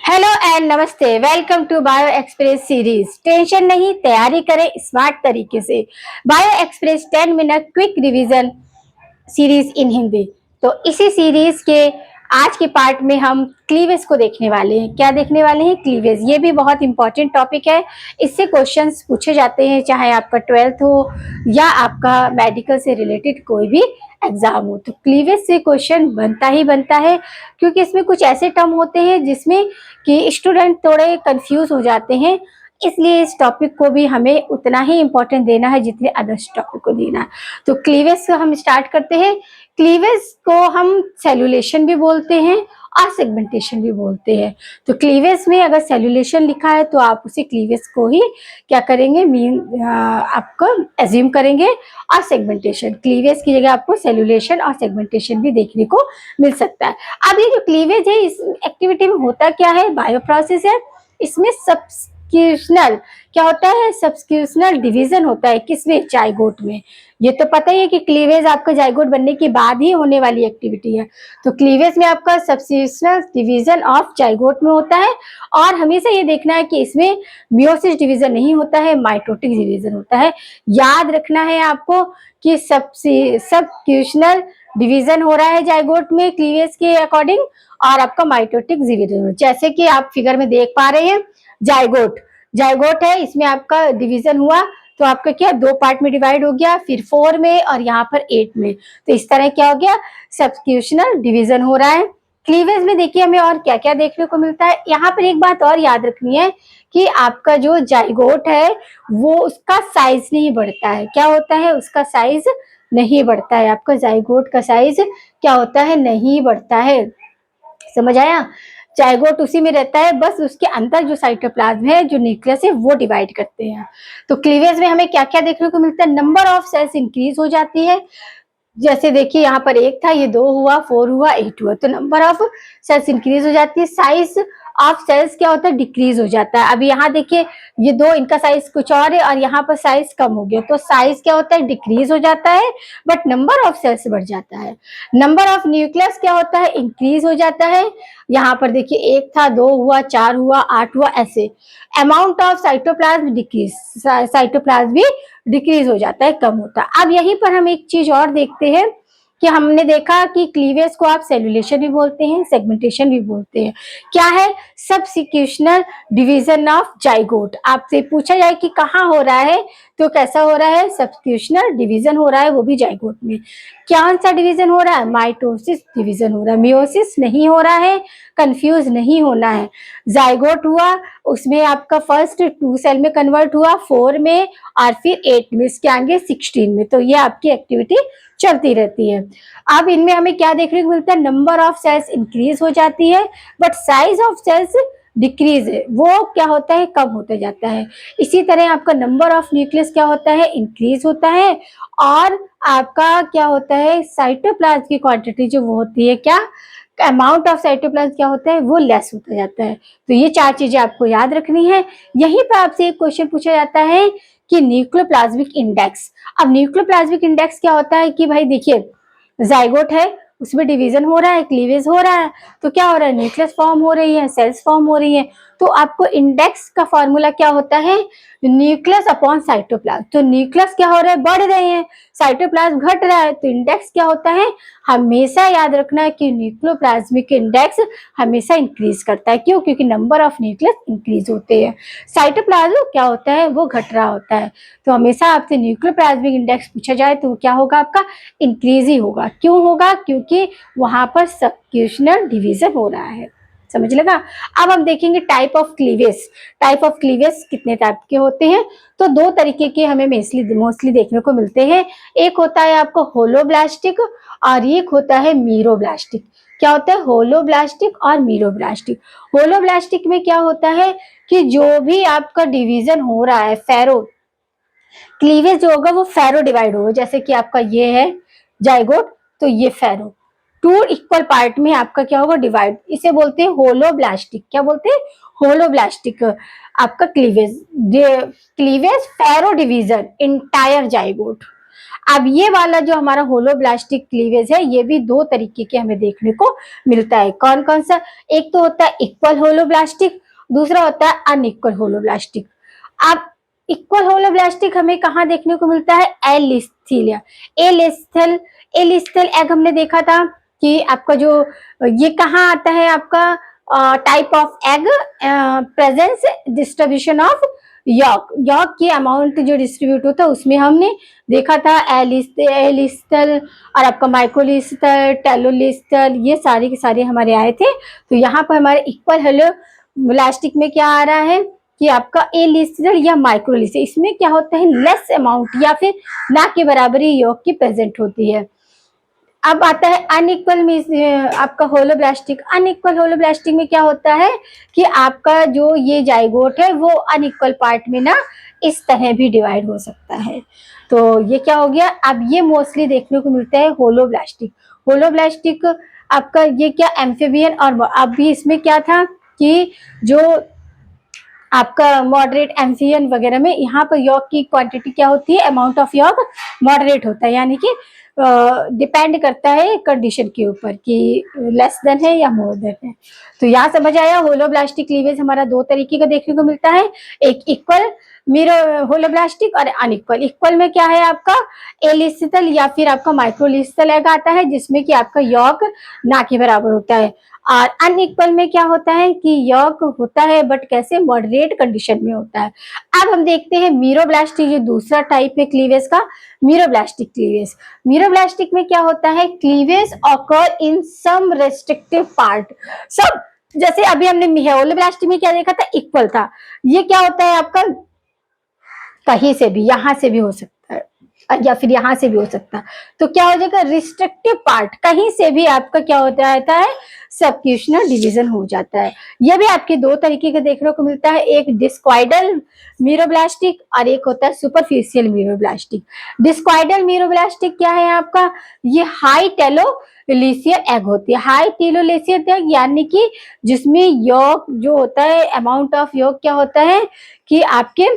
Hello and नमस्ते। Welcome to bio express series. Tension नहीं, तैयारी करें स्मार्ट तरीके से। Bio express 10 minute quick revision series in Hindi. तो इसी सीरीज के आज के पार्ट में हम क्लीवेज को देखने वाले हैं। क्या देखने वाले हैं? क्लीवेज। ये भी बहुत इंपॉर्टेंट टॉपिक है। इससे क्वेश्चंस पूछे जाते हैं, चाहे आपका 12th हो या आपका मेडिकल से रिलेटेड कोई भी एग्जाम हो। तो क्लीवेज से क्वेश्चन बनता ही बनता है, क्योंकि इसमें कुछ ऐसे टर्म होते हैं जिसमें कि स्टूडेंट थोड़े कंफ्यूज हो जाते हैं। इसलिए इस टॉपिक को भी हमें उतना ही इम्पोर्टेंट देना है जितने अदर्स टॉपिक को देना है। तो क्लीवेज से हम स्टार्ट करते हैं। क्लीवेज को हम सेल्यूलेशन भी बोलते हैं और सेगमेंटेशन भी बोलते हैं। तो क्लीवेज में अगर सेल्यूलेशन लिखा है तो आप उसे क्लीवेज को ही क्या करेंगे, आपको एज्यूम करेंगे। और सेगमेंटेशन, क्लीवेज की जगह आपको सेल्यूलेशन और सेगमेंटेशन भी देखने को मिल सकता है। अब ये जो क्लीवेज है, इस एक्टिविटी में होता क्या है? बायो प्रोसेस है। इसमें सब्स्टिट्यूशनल क्या होता है? सब्स्टिट्यूशनल डिवीजन होता है। किसमें? जाइगोट में। ये तो पता ही है कि क्लीवेज आपका जाइगोट बनने के बाद ही होने वाली एक्टिविटी है। तो क्लीवेज में आपका सब्स्टिट्यूशनल डिवीजन ऑफ जाइगोट में होता है। और हमेशा ये देखना है कि इसमें मियोसिस डिवीजन नहीं होता है, माइटोटिक डिवीजन होता है। याद रखना है आपको कि सब्स्टिट्यूशनल डिवीजन हो रहा है जाइगोट में क्लीवेज के अकॉर्डिंग, और आपका माइटोटिक डिवीजन। जैसे कि आप फिगर में देख पा रहे हैं, जाइगोट जाइगोट है, इसमें आपका डिवीजन हुआ तो आपका क्या, 2 पार्ट में डिवाइड हो गया, फिर 4 में और यहाँ पर 8 में। तो इस तरह क्या हो गया? सब्स्टिट्यूशनल डिवीजन हो रहा है। क्लीवेज में देखिए हमें और क्या क्या देखने को मिलता है। यहाँ पर एक बात और याद रखनी है कि आपका जो जाइगोट है वो उसका साइज नहीं बढ़ता है। क्या होता है? उसका साइज नहीं बढ़ता है। आपका जाइगोट का साइज क्या होता है? नहीं बढ़ता है। समझ आया? जाइगोट उसी में रहता है, बस उसके अंदर जो साइटोप्लाज्म है, जो न्यूक्लियस है, वो डिवाइड करते हैं। तो क्लीवेज में हमें क्या क्या देखने को मिलता है? नंबर ऑफ सेल्स इंक्रीज हो जाती है। जैसे देखिए यहाँ पर 1 था, ये 2 हुआ, 4 हुआ, 8 हुआ। तो नंबर ऑफ सेल्स इंक्रीज हो जाती है। साइज ऑफ सेल्स क्या होता है? डिक्रीज हो जाता है। अब यहाँ देखिए ये 2, इनका साइज कुछ और है और यहाँ पर साइज कम हो गया, तो साइज क्या होता है? डिक्रीज हो जाता है, बट नंबर ऑफ सेल्स बढ़ जाता है। नंबर ऑफ न्यूक्लियस क्या होता है? इंक्रीज हो जाता है। यहाँ पर देखिए 1 था, 2 हुआ, 4 हुआ, 8 हुआ, ऐसे। Amount of cytoplasm decrease, cytoplasm भी डिक्रीज हो जाता है, कम होता है। अब यहीं पर हम एक चीज और देखते हैं कि हमने देखा कि क्लीवेज को आप सेल्यूलेशन भी बोलते हैं, सेगमेंटेशन भी बोलते हैं। क्या है? सब्स्टिट्यूशनल डिवीजन ऑफ जाइगोट। आपसे पूछा जाए कि कहाँ हो रहा है, तो कैसा हो रहा है? सब्स्टिट्यूशनल डिवीजन हो रहा है, वो भी जाइगोट में। कौन सा डिवीजन हो रहा है? माइटोसिस डिवीजन हो रहा है। मियोसिस नहीं हो रहा है, कंफ्यूज नहीं होना है। जाइगोट हुआ, उसमें आपका फर्स्ट 2 सेल में कन्वर्ट हुआ, 4 में और फिर 8 में, इसके आगे 16 में। तो ये आपकी एक्टिविटी चलती रहती है। अब इनमें हमें क्या देखने को मिलता है? नंबर ऑफ सेल्स इंक्रीज हो जाती है, but size of cells decrease है, वो क्या होता है? कम होता जाता है। इसी तरह आपका नंबर ऑफ न्यूक्लियस क्या होता है? इंक्रीज होता है। और आपका क्या होता है? साइटोप्लाज्म की क्वांटिटी जो वो होती है, क्या अमाउंट ऑफ साइटोप्लाज्म क्या होता है? वो लेस होता जाता है। तो ये 4 चीजें आपको याद रखनी है। यहीं पर आपसे एक क्वेश्चन पूछा जाता है कि न्यूक्लियोप्लाज्मिक इंडेक्स। अब न्यूक्लियोप्लाज्मिक इंडेक्स क्या होता है कि भाई देखिए, जाइगोट है, उसमें डिवीजन हो रहा है, क्लीवेज हो रहा है, तो क्या हो रहा है? न्यूक्लियस फॉर्म हो रही है, सेल्स फॉर्म हो रही है। तो आपको इंडेक्स का फॉर्मूला क्या होता है? Nucleus upon cytoplasm. तो न्यूक्लियस क्या हो रहा है? बढ़ रहे हैं, साइटोप्लाज्म घट रहा है, तो इंडेक्स क्या होता है? हमेशा याद रखना है कि न्यूक्लियोप्लाज्मिक इंडेक्स हमेशा इंक्रीज करता है। क्यों? क्योंकि नंबर ऑफ न्यूक्लियस इंक्रीज होते हैं। साइटोप्लाज्म क्या होता है? वो घट रहा होता है। तो हमेशा आपसे न्यूक्लियोप्लाज्मिक इंडेक्स पूछा जाए तो क्या होगा? आपका इंक्रीज ही होगा। क्यों होगा? क्योंकि वहां पर सब्स्टिट्यूशनल डिवीजन हो रहा है। समझ लगा? अब हम देखेंगे type of cleavage. Type of cleavage कितने टाइप के होते हैं? तो 2 तरीके के हमें मोस्टली देखने को मिलते हैं। एक होता है आपको होलोब्लास्टिक और एक होता है मीरोब्लास्टिक। क्या होता है? होलोब्लास्टिक और मीरोब्लास्टिक। होलोब्लास्टिक में क्या होता है कि जो भी आपका डिवीजन हो रहा है, फेरो क्लीवेज जो होगा वो फेरो डिवाइड होगा। जैसे कि आपका ये है जाइगोट, तो ये फेरो 2 इक्वल पार्ट में आपका क्या होगा? डिवाइड। इसे बोलते हैं होलोब्लास्टिक। क्या बोलते हैं? होलोब्लास्टिक। आपका क्लीवेज फेरो डिवीजन इंटायर जाइगोट। अब ये वाला जो हमारा होलोब्लास्टिक क्लीवेज है, ये भी दो तरीके के हमें देखने को मिलता है। कौन कौन सा? एक तो होता है इक्वल होलोब्लास्टिक, दूसरा होता है अनइक्वल होलोब्लास्टिक। अब इक्वल होलोब्लास्टिक हमें कहाँ देखने को मिलता है? एलिस्थीलिया, एलिस्थल एलिस्थल एग हमने देखा था कि आपका जो ये कहाँ आता है आपका type of egg presence distribution of yolk, yolk की अमाउंट जो डिस्ट्रीब्यूट होता है उसमें हमने देखा था एलिस्थल और आपका माइक्रोलिस्थल, टेलोलिस्थल, ये सारे के सारे हमारे आए थे। तो यहाँ पर हमारे इक्वल होलोब्लास्टिक में क्या आ रहा है कि आपका एलिस्थल या माइक्रोलिस्थल, इसमें क्या होता है लेस अमाउंट या फिर ना के बराबरी यॉक की प्रेजेंट होती है। अब आता है अनइक्वल में आपका होलोब्लास्टिक। अनइक्वल होलोब्लास्टिक में क्या होता है कि आपका जो ये जाइगोट है वो अनइक्वल पार्ट में ना इस तरह भी डिवाइड हो सकता है। तो ये क्या हो गया? अब ये मोस्टली देखने को मिलता है होलोब्लास्टिक। होलोब्लास्टिक आपका ये क्या एम्फीबियन, और अब भी इसमें क्या था कि जो आपका मॉडरेट एम्फियन वगैरह में यहाँ पर यॉक की क्वांटिटी क्या होती है? अमाउंट ऑफ यॉक मॉडरेट होता है, यानी कि डिपेंड करता है कंडीशन के ऊपर कि लेस देन है या मोर देन है। तो यहाँ समझ आया होलोब्लास्टिक क्लीवेज हमारा दो तरीके का देखने को मिलता है, एक इक्वल मीरो होलोब्लास्टिक और अनइक्वल। इक्वल में क्या है आपका एलिस्थल या फिर आपका माइक्रोलिस्थल एग आता है जिसमें कि आपका यॉक ना के बराबर होता है। और अनइक्वल में क्या होता है कि यॉक होता है बट कैसे? मॉडरेट कंडीशन में होता है। अब हम देखते हैं मीरोब्लास्टिक, जो दूसरा टाइप है क्लीवेज का, मीरोब्लास्टिक क्लीवेज। मीरोब्लास्टिक में क्या होता है? Cleavage occur in some restrictive part. सब जैसे अभी हमने होलोब्लास्टिक में क्या देखा था? इक्वल था। ये क्या होता है आपका कहीं से भी, यहां से भी हो सकता है या फिर यहां से भी हो सकता है। तो क्या हो जाएगा? रिस्ट्रिक्टिव पार्ट, कहीं से भी आपका क्या होता है? सबक्यूशनल डिवीजन हो जाता है। यह भी आपके दो तरीके का देखने को मिलता है, एक डिस्क्वाइडल मीरोब्लास्टिक और एक होता है सुपरफिशियल मीरोब्लास्टिक। डिस्क्वाइडल मीरोब्लास्टिक क्या है आपका? ये हाई टेलोलिसियल एग होती है। हाई टेलोलिसियल एग यानी कि जिसमें यॉक जो होता है, अमाउंट ऑफ यॉक क्या होता है कि आपके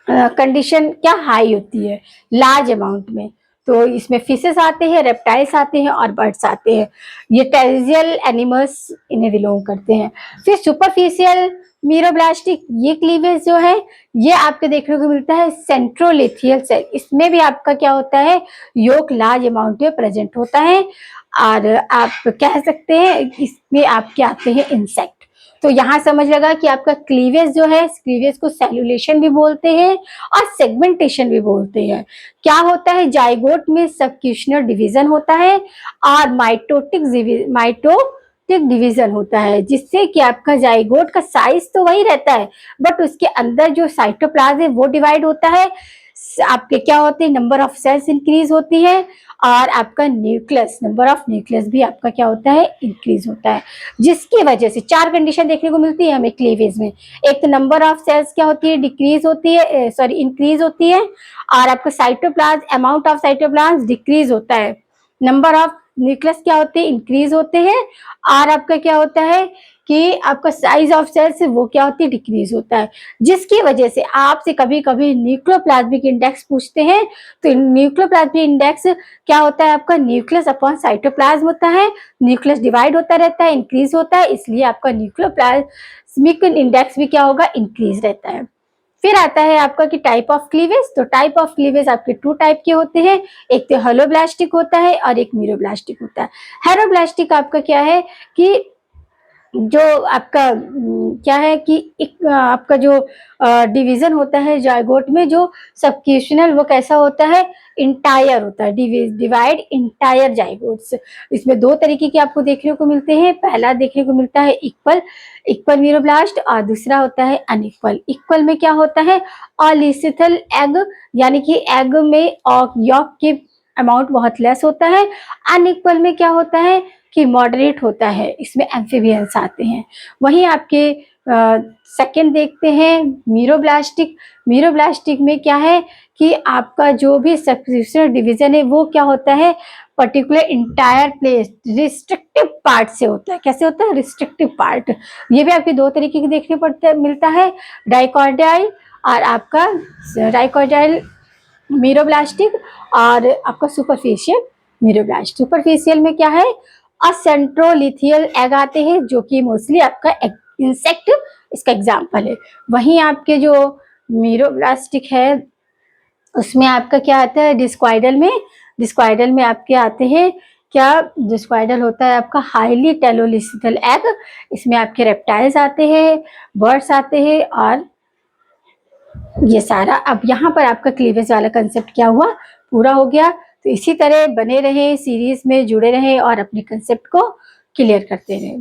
कंडीशन क्या हाई होती है, लार्ज अमाउंट में। तो इसमें फिशेस आते हैं, रेप्टाइल्स आते हैं और बर्ड्स आते हैं। ये टेरेस्ट्रियल एनिमल्स इन्हें बिलोंग करते हैं। फिर सुपरफिशियल मीरोब्लास्टिक, ये क्लीवेज जो है ये आपको देखने को मिलता है सेंट्रोलिथियल सेल। इसमें भी आपका क्या होता है? योक लार्ज अमाउंट में प्रेजेंट होता है। और आप कह सकते हैं इसमें आपके आते हैं इंसेक्ट। तो यहाँ समझ लगा कि आपका क्लीवेज जो है, क्लीवेज को सेल्यूलेशन भी बोलते हैं और सेगमेंटेशन भी बोलते हैं। क्या होता है? जाइगोट में सबक्यूशनल डिवीजन होता है और माइटोटिक डिवीजन होता है, जिससे कि आपका जाइगोट का साइज तो वही रहता है बट उसके अंदर जो साइटोप्लाज्म है वो डिवाइड होता है। आपके क्या होते हैं? नंबर ऑफ सेल्स इंक्रीज होती है और आपका न्यूक्लियस, नंबर ऑफ न्यूक्लियस भी आपका क्या होता है? इंक्रीज होता है। जिसकी वजह से चार कंडीशन देखने को मिलती है हमें क्लीवेज में। एक तो नंबर ऑफ सेल्स क्या होती है? डिक्रीज होती है, सॉरी इंक्रीज होती है। और आपका cytoplasm, amount of cytoplasm decrease होता है। नंबर ऑफ न्यूक्लियस क्या होते हैं? इंक्रीज होते हैं। और आपका क्या होता है कि आपका साइज ऑफ सेल्स वो क्या होती है? डिक्रीज होता है। जिसकी वजह से आपसे कभी कभी न्यूक्लियोप्लाज्मिक इंडेक्स पूछते हैं। तो न्यूक्लियोप्लाज्मिक इंडेक्स क्या होता है आपका? न्यूक्लियस अपॉन साइटोप्लाज्म होता है। न्यूक्लियस डिवाइड होता रहता है, इंक्रीज होता है, इसलिए आपका न्यूक्लियोप्लाज्मिक इंडेक्स भी क्या होगा? इंक्रीज रहता है। फिर आता है आपका कि टाइप ऑफ क्लीवेज। तो टाइप ऑफ क्लीवेज आपके टू टाइप के होते हैं, एक तो होलोब्लास्टिक होता है और एक मीरोब्लास्टिक होता है। हेरोब्लास्टिक आपका क्या है कि जो आपका क्या है कि एक आपका जो डिवीजन होता है जाइगोट में, जो सबक्यूशनल, वो कैसा होता है? इंटायर होता है, डिवाइड इंटायर जाइगोट्स। इसमें दो तरीके के आपको देखने को मिलते हैं। पहला देखने को मिलता है इक्वल मीरोब्लास्ट और दूसरा होता है अनइक्वल। इक्वल में क्या होता है? ऑलिसिथल एग, यानी कि एग में यॉक के अमाउंट बहुत लेस होता है। अनइक्वल में क्या होता है कि मॉडरेट होता है, इसमें एम्फीबियंस आते हैं। वहीं आपके सेकंड देखते हैं मीरोब्लास्टिक। मीरोब्लास्टिक में क्या है कि आपका जो भी सबक्यूशनल डिवीजन है वो क्या होता है? Particular entire place restrictive part से होता है। कैसे होता है? Restrictive part. ये भी आपके दो तरीके के देखने मिलता है, डाइकॉर्डाइल और आपका डाइकॉर्डाइल मीरोब्लास्टिक और आपका सुपरफिशियल मीरोब्लास्ट। सुपरफिशियल में क्या है, असेंट्रोलिथियल एग आते हैं जो कि मोस्टली आपका इंसेक्ट इसका एग्जाम्पल है। वहीं आपके जो मीरोब्लास्टिक है उसमें आपका क्या आता है, डिस्क्वाइडल में आपके आते हैं क्या, डिस्क्वाइडल होता है आपका हाईली टेलोलिथियल एग। इसमें आपके रेप्टाइल्स आते हैं, बर्ड्स आते हैं और ये सारा। अब यहाँ पर आपका क्लीवेज वाला कंसेप्ट क्या हुआ, पूरा हो गया। तो इसी तरह बने रहे, सीरीज में जुड़े रहे और अपने कंसेप्ट को क्लियर करते रहे।